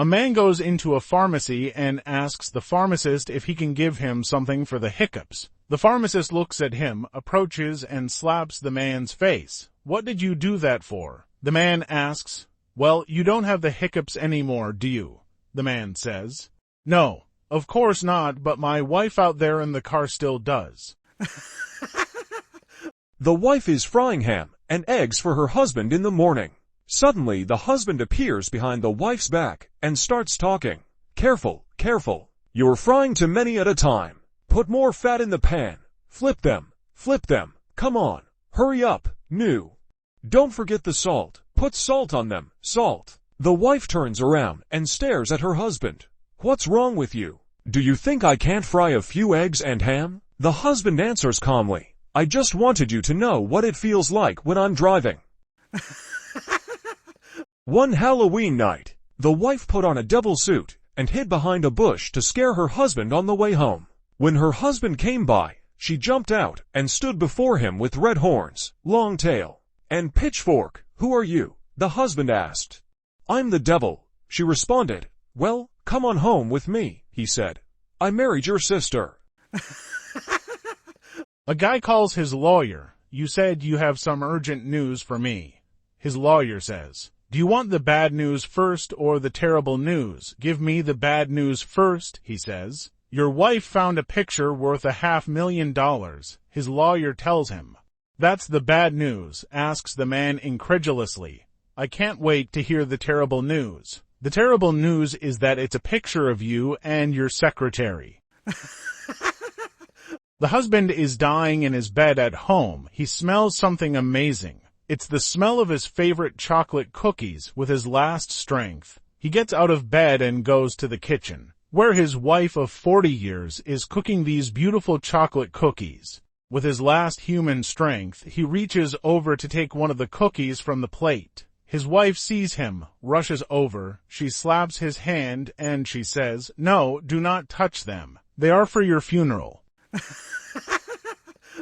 A man goes into a pharmacy and asks the pharmacist if he can give him something for the hiccups. The pharmacist looks at him, approaches, and slaps the man's face. "What did you do that for?" The man asks. "Well, you don't have the hiccups anymore, do you?" The man says. "No, of course not, but my wife out there in the car still does." The wife is frying ham and eggs for her husband in the morning. Suddenly, the husband appears behind the wife's back and starts talking. "Careful, careful. You're frying too many at a time. Put more fat in the pan. Flip them. Come on. Hurry up. New. Don't forget the salt. Put salt on them. Salt." The wife turns around and stares at her husband. "What's wrong with you? Do you think I can't fry a few eggs and ham?" The husband answers calmly. "I just wanted you to know what it feels like when I'm driving." One Halloween night, the wife put on a devil suit and hid behind a bush to scare her husband on the way home. When her husband came by, she jumped out and stood before him with red horns, long tail, and pitchfork. "Who are you?" the husband asked. "I'm the devil," she responded. "Well, come on home with me," he said. "I married your sister." A guy calls his lawyer. "You said you have some urgent news for me." His lawyer says, "Do you want the bad news first or the terrible news?" "Give me the bad news first," he says. "Your wife found a picture worth $500,000. His lawyer tells him. "That's the bad news?" asks the man incredulously. "I can't wait to hear the terrible news." "The terrible news is that it's a picture of you and your secretary." The husband is dying in his bed at home. He smells something amazing. It's the smell of his favorite chocolate cookies with his last strength. He gets out of bed and goes to the kitchen, where his wife of 40 years is cooking these beautiful chocolate cookies. With his last human strength, he reaches over to take one of the cookies from the plate. His wife sees him, rushes over, she slaps his hand, and she says, "No, do not touch them. They are for your funeral."